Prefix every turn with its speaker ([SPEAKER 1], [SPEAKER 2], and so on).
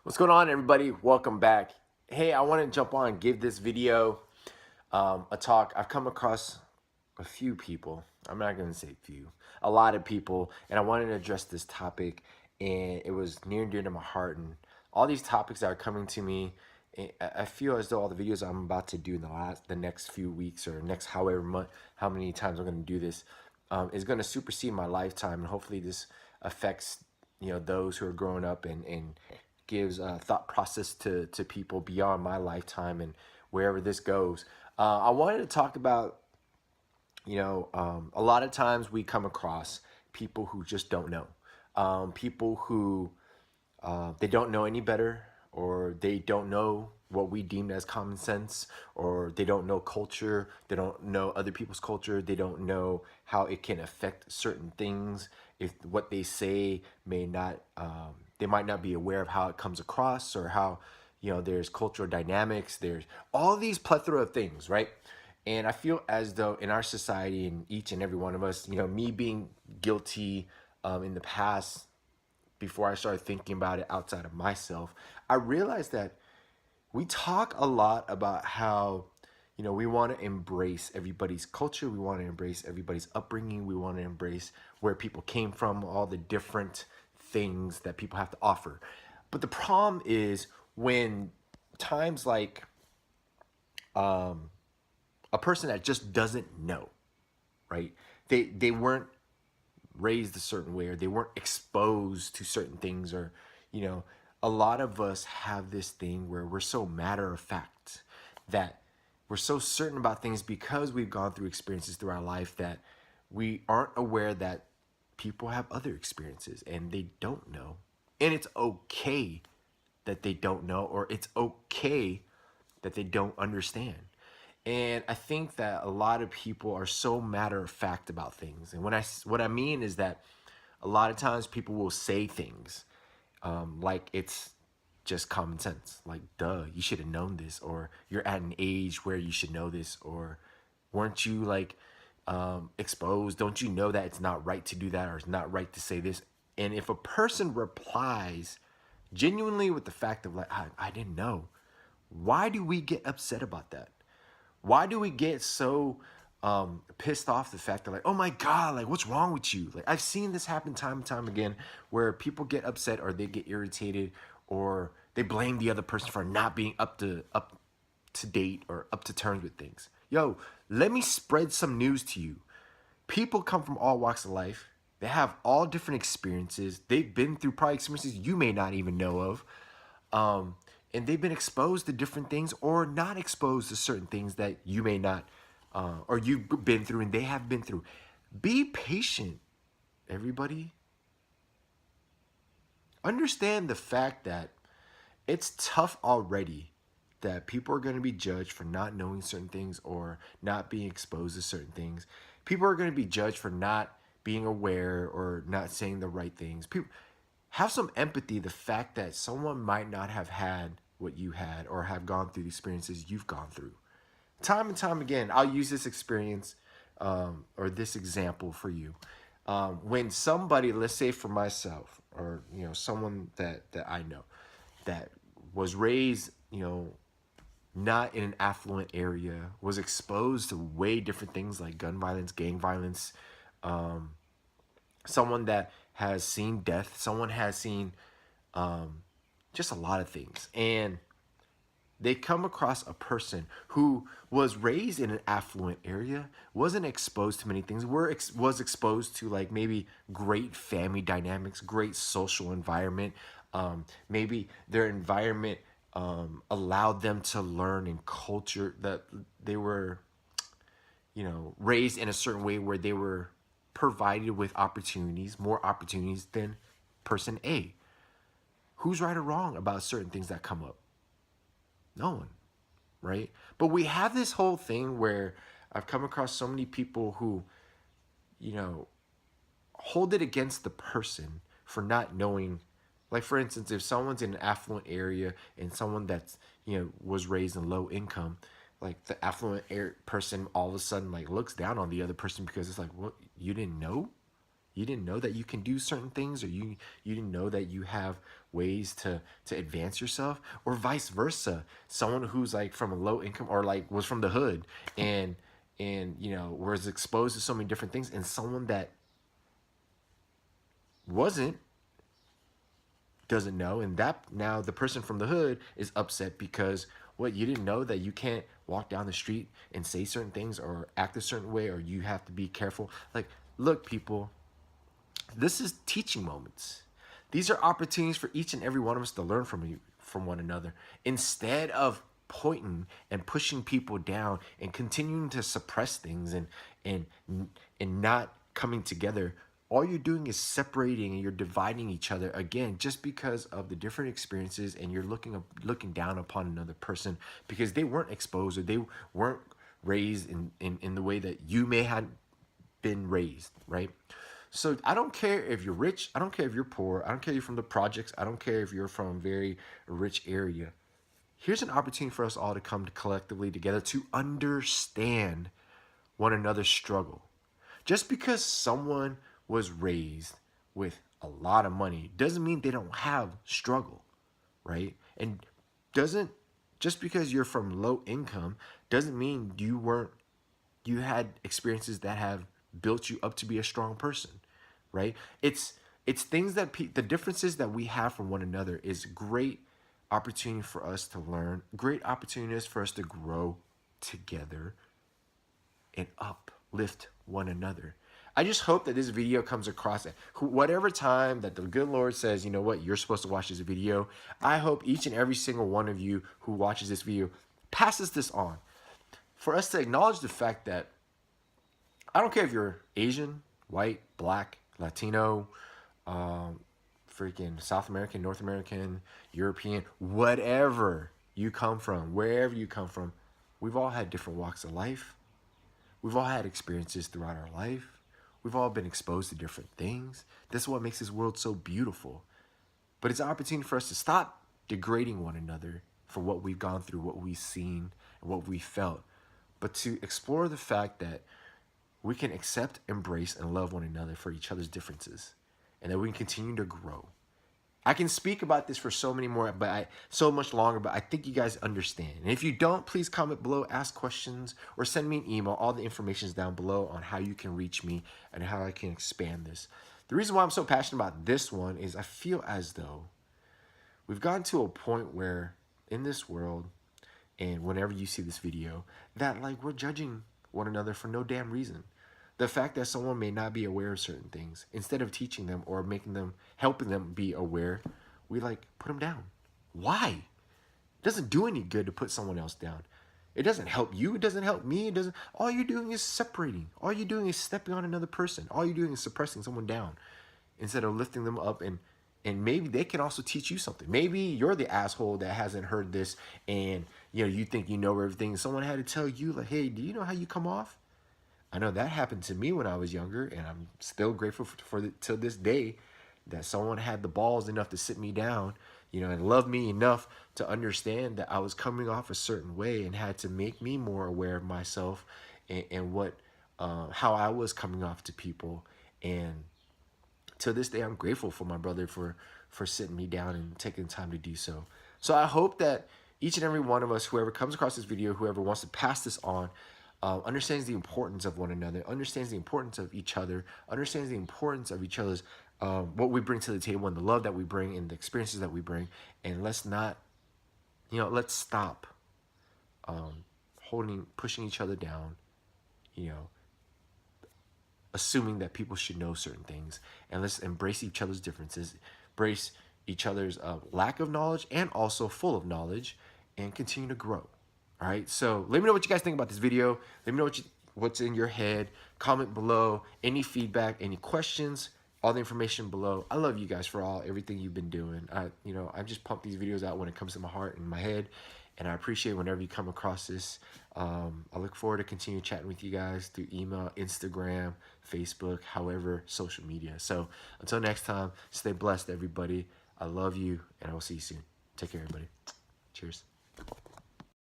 [SPEAKER 1] What's going on, everybody? Welcome back. Hey, I want to jump on and give this video a talk. I've come across a few people. I'm not going to say few, a lot of people, and I wanted to address this topic, and it was near and dear to my heart. And all these topics that are coming to me, I feel as though all the videos I'm about to do in the next few weeks or next however month, how many times I'm going to do this, is going to supersede my lifetime, and hopefully this affects those who are growing up and gives thought process to people beyond my lifetime and wherever this goes. I wanted to talk about, a lot of times we come across people who just don't know. People who they don't know any better, or they don't know what we deem as common sense, or they don't know culture, they don't know other people's culture, they don't know how it can affect certain things. If what they say may not, they might not be aware of how it comes across, or how, there's cultural dynamics, there's all these plethora of things, right? And I feel as though in our society, and each and every one of us, me being guilty in the past, before I started thinking about it outside of myself, I realized that we talk a lot about how, we want to embrace everybody's culture, we want to embrace everybody's upbringing, we want to embrace where people came from, all the different things that people have to offer. But the problem is when times like a person that just doesn't know, right? They weren't raised a certain way, or they weren't exposed to certain things, or a lot of us have this thing where we're so matter of fact, that we're so certain about things because we've gone through experiences through our life, that we aren't aware that people have other experiences and they don't know, and it's okay that they don't know, or it's okay that they don't understand. And I think that a lot of people are so matter of fact about things. And what I mean is that a lot of times people will say things like it's just common sense, like, duh, you should have known this, or you're at an age where you should know this, or weren't you like exposed? Don't you know that it's not right to do that, or it's not right to say this? And if a person replies genuinely with the fact of like, I didn't know, why do we get upset about that? Why do we get so pissed off the fact that, like, oh my God, like, what's wrong with you? Like, I've seen this happen time and time again, where people get upset, or they get irritated, or they blame the other person for not being up to date or up to terms with things. Yo, let me spread some news to you. People come from all walks of life. They have all different experiences. They've been through probably experiences you may not even know of. Um, and they've been exposed to different things, or not exposed to certain things that you may not, or you've been through and they have been through. Be patient, everybody. Understand the fact that it's tough already, that people are going to be judged for not knowing certain things, or not being exposed to certain things. People are going to be judged for not being aware, or not saying the right things. People, have some empathy. The fact that someone might not have had what you had, or have gone through the experiences you've gone through. Time and time again, I'll use this experience, or this example for you. When somebody, let's say for myself, or someone that I know, that was raised, not in an affluent area, was exposed to way different things like gun violence, gang violence, someone that has seen death, someone has seen just a lot of things, and they come across a person who was raised in an affluent area, wasn't exposed to many things, was exposed to like maybe great family dynamics, great social environment. Maybe their environment allowed them to learn in culture, that they were, raised in a certain way where they were provided with opportunities, more opportunities than person A. Who's right or wrong about certain things that come up? No one, right? But we have this whole thing where I've come across so many people who, you know, hold it against the person for not knowing. Like, for instance, if someone's in an affluent area and someone that's, was raised in low income, like the affluent person all of a sudden like looks down on the other person because it's like, what, you didn't know? You didn't know that you can do certain things, or you didn't know that you have ways to advance yourself, or vice versa. Someone who's like from a low income, or like was from the hood, and you know, was exposed to so many different things, and someone that wasn't, doesn't know, and that now the person from the hood is upset because what, you didn't know that you can't walk down the street and say certain things or act a certain way, or you have to be careful. Like, look, people, this is teaching moments. These are opportunities for each and every one of us to learn from one another, instead of pointing and pushing people down and continuing to suppress things and and not coming together. All you're doing is separating, and you're dividing each other again, just because of the different experiences, and you're looking down upon another person because they weren't exposed, or they weren't raised in the way that you may have been raised, right? So I don't care if you're rich, I don't care if you're poor, I don't care if you're from the projects, I don't care if you're from a very rich area. Here's an opportunity for us all to come collectively together to understand one another's struggle. Just because someone was raised with a lot of money doesn't mean they don't have struggle, right? And doesn't, just because you're from low income doesn't mean you had experiences that have built you up to be a strong person, right? It's things that the differences that we have from one another is great opportunity for us to learn, great opportunities for us to grow together and uplift one another. I just hope that this video comes across at whatever time that the good Lord says, you know what, you're supposed to watch this video. I hope each and every single one of you who watches this video passes this on, for us to acknowledge the fact that I don't care if you're Asian, white, black, Latino, freaking South American, North American, European, whatever you come from, wherever you come from, we've all had different walks of life. We've all had experiences throughout our life. We've all been exposed to different things. This is what makes this world so beautiful. But it's an opportunity for us to stop degrading one another for what we've gone through, what we've seen, and what we felt, but to explore the fact that we can accept, embrace, and love one another for each other's differences, and that we can continue to grow. I can speak about this for so much longer, but I think you guys understand. And if you don't, please comment below, ask questions, or send me an email. All the information is down below on how you can reach me and how I can expand this. The reason why I'm so passionate about this one is I feel as though we've gotten to a point where in this world, and whenever you see this video, that like we're judging one another for no damn reason. The fact that someone may not be aware of certain things, instead of teaching them or helping them be aware, we like put them down. Why? It doesn't do any good to put someone else down. It doesn't help you. It doesn't help me. It doesn't. All you're doing is separating. All you're doing is stepping on another person. All you're doing is suppressing someone down, instead of lifting them up, and maybe they can also teach you something. Maybe you're the asshole that hasn't heard this, and you think you know everything. Someone had to tell you, like, hey, do you know how you come off? I know that happened to me when I was younger, and I'm still grateful till this day that someone had the balls enough to sit me down, and love me enough to understand that I was coming off a certain way, and had to make me more aware of myself and what how I was coming off to people. And to this day, I'm grateful for my brother for sitting me down and taking time to do so. So I hope that each and every one of us, whoever comes across this video, whoever wants to pass this on, understands the importance of one another, understands the importance of each other, understands the importance of each other's, what we bring to the table, and the love that we bring, and the experiences that we bring. And let's not, let's stop pushing each other down, assuming that people should know certain things. And let's embrace each other's differences, embrace each other's lack of knowledge and also full of knowledge, and continue to grow. All right, so let me know what you guys think about this video. Let me know what's in your head. Comment below. Any feedback, any questions, all the information below. I love you guys for everything you've been doing. I just pump these videos out when it comes to my heart and my head, and I appreciate whenever you come across this. I look forward to continue chatting with you guys through email, Instagram, Facebook, however, social media. So until next time, stay blessed, everybody. I love you, and I will see you soon. Take care, everybody. Cheers.